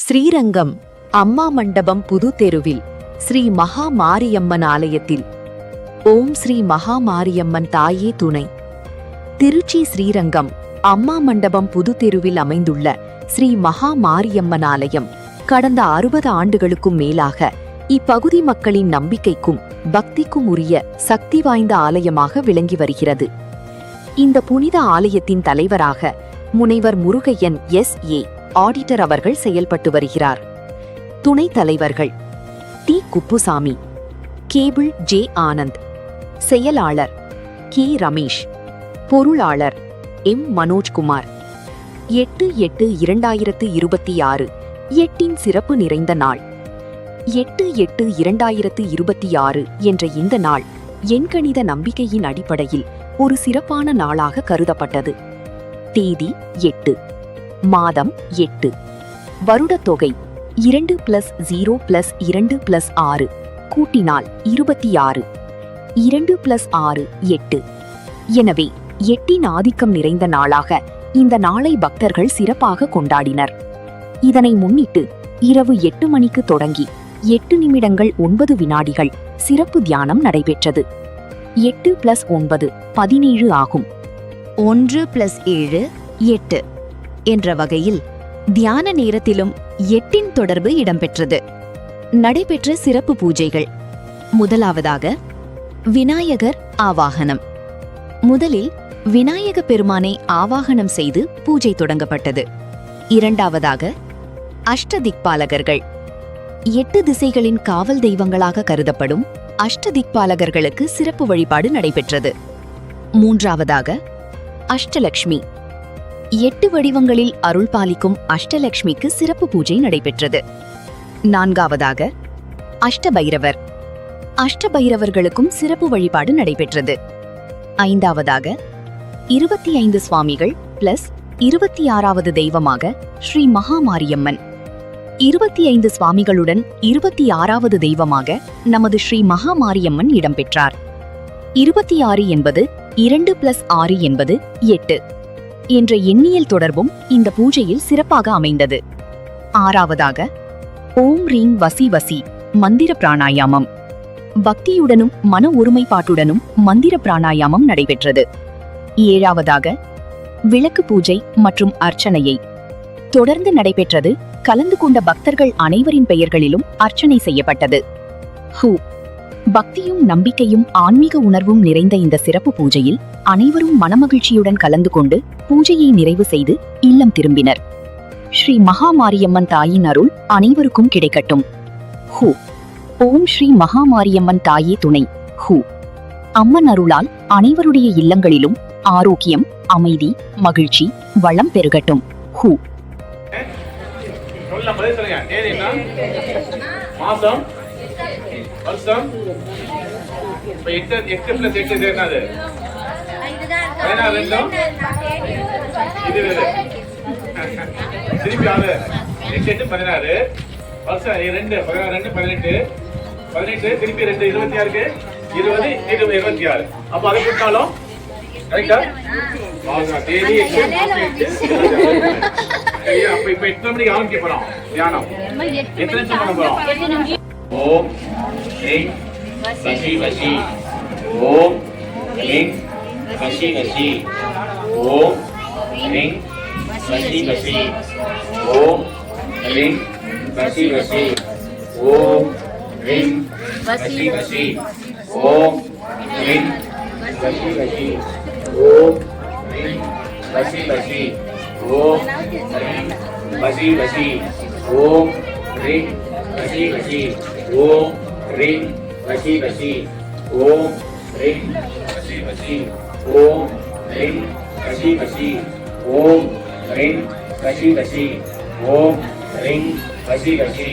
ஸ்ரீரங்கம் அம்மா மண்டபம் புதுத்தெருவில் ஸ்ரீ மகா மாரியம்மன் ஆலயத்தில் ஓம் ஸ்ரீ மகா மாரியம்மன் தாயே துணை. திருச்சி ஸ்ரீரங்கம் அம்மா மண்டபம் புதுத்தெருவில் அமைந்துள்ள ஸ்ரீ மகா மாரியம்மன் ஆலயம் கடந்த 60 ஆண்டுகளுக்கும் மேலாக இப்பகுதி மக்களின் நம்பிக்கைக்கும் பக்திக்கும் உரிய சக்தி வாய்ந்த ஆலயமாக விளங்கி வருகிறது. இந்த புனித ஆலயத்தின் தலைவராக முனைவர் முருகையன் SA ஆடிட்டர் அவர்கள் செயல்பட்டு வருகிறார். துணைத் தலைவர்கள் T. Kuppusamy, cable J. Anand, செயலாளர் K. ரமேஷ், பொருளாளர் M. மனோஜ்குமார். 8/8/2026 8இன் சிறப்பு நிறைந்த நாள். 8/8/2026 என்ற இந்த நாள் எண்கணித நம்பிக்கையின் அடிப்படையில் ஒரு சிறப்பான நாளாக கருதப்பட்டது. தேதி 8, மாதம் 8, வருடத் தொகை 2+0+2+6 கூட்டினால் 26, 2+6 8. எனவே 8இன் ஆதிக்கம் நிறைந்த நாளாக இந்த நாளை பக்தர்கள் சிறப்பாக கொண்டாடினர். இதனை முன்னிட்டு இரவு 8 மணிக்கு தொடங்கி 8 நிமிடங்கள் 9 வினாடிகள் சிறப்பு தியானம் நடைபெற்றது. 8+9 17 ஆகும். 1+7 8 என்ற வகையில் தியான நேரத்திலும் 8இன் தொடர்பு இடம்பெற்றது. நடைபெற்ற சிறப்பு பூஜைகள். முதலாவதாக விநாயகர் ஆவாகனம். முதலில் விநாயக பெருமானை ஆவாகனம் செய்து பூஜை தொடங்கப்பட்டது. இரண்டாவதாக அஷ்டதிக்பாலகர்கள். 8 திசைகளின் காவல் தெய்வங்களாக கருதப்படும் அஷ்டதிக்பாலகர்களுக்கு சிறப்பு வழிபாடு நடைபெற்றது. மூன்றாவதாக அஷ்டலக்ஷ்மி. 8 வடிவங்களில் அருள் பாலிக்கும் அஷ்டலக்ஷ்மிக்கு சிறப்பு பூஜை நடைபெற்றது. நான்காவதாக அஷ்டபைரவர். அஷ்டபைரவர்களுக்கும் சிறப்பு வழிபாடு நடைபெற்றது. ஐந்தாவதாக 25 சுவாமிகள் பிளஸ் 26வது தெய்வமாக ஸ்ரீ மகா மாரியம்மன். 25 சுவாமிகளுடன் 26வது தெய்வமாக நமது ஸ்ரீ மகா மாரியம்மன் இடம்பெற்றார். 26 என்பது 2+6 என்பது 8 என்ற எண்ணியல் தொடர்பும் இந்த பூஜையில் சிறப்பாக அமைந்தது. ஆறாவதாக ஓம் ரீம் வசி வசி மந்திர பிராணாயாமம். பக்தியுடனும் மன ஒருமைப்பாட்டுடனும் மந்திர பிராணாயாமம் நடைபெற்றது. ஏழாவதாக விளக்கு பூஜை மற்றும் அர்ச்சனையை தொடர்ந்து நடைபெற்றது. கலந்து கொண்ட பக்தர்கள் அனைவரின் பெயர்களிலும் அர்ச்சனை செய்யப்பட்டது. பக்தியும் நம்பிக்கையும் ஆன்மீக உணர்வும் நிறைந்த இந்த சிறப்பு பூஜையில் அனைவரும் மனமகிழ்ச்சியுடன் கலந்து கொண்டு பூஜையை நிறைவு செய்து இல்லம் திரும்பினர். ஸ்ரீ மகா மாரியம்மன் தாயின் அருள் அனைவருக்கும் கிடைக்கட்டும். ஓம் ஸ்ரீ மகா மாரியம்மன் தாயே துணை. அம்மன் அருளால் அனைவருடைய இல்லங்களிலும் ஆரோக்கியம், அமைதி, மகிழ்ச்சி, வளம் பெருகட்டும். வருஷம் 8+8 என்னது? 16 இது திருப்பி 8 16 வருஷம் 2 18 18 திருப்பி 2 26 20 26. அப்ப அதை கொடுத்தாலும் கரெக்டா? தேதி 8 அப்ப இப்ப எத்தனை மணிக்கு ஆரம்பிக்க போறோம் தியானம்? எத்தனை நிமிஷம் பண்ண போறோம்? ஓம் ரீம் வசி வசி. ஓம் ரீம் வசி வசி. ஓம் ரீம் வசி வசி. ஓம் ரீம் வசி வசி. ஓம் ரீம் வசி வசி. ஓம் ரீம் வசி வசி. ஓம் ரீம் வசி வசி. ஓம் ரீம் வசி வசி. ஓம் ரீம் வசி வசி. ஓம் ரீம் வசி வசி. ஓம் ரீம் வசி வசி. ஓம் ரீம் வசி வசி. ஓம் ரீம் வசி வசி. ஓம் ரீம் வசி வசி.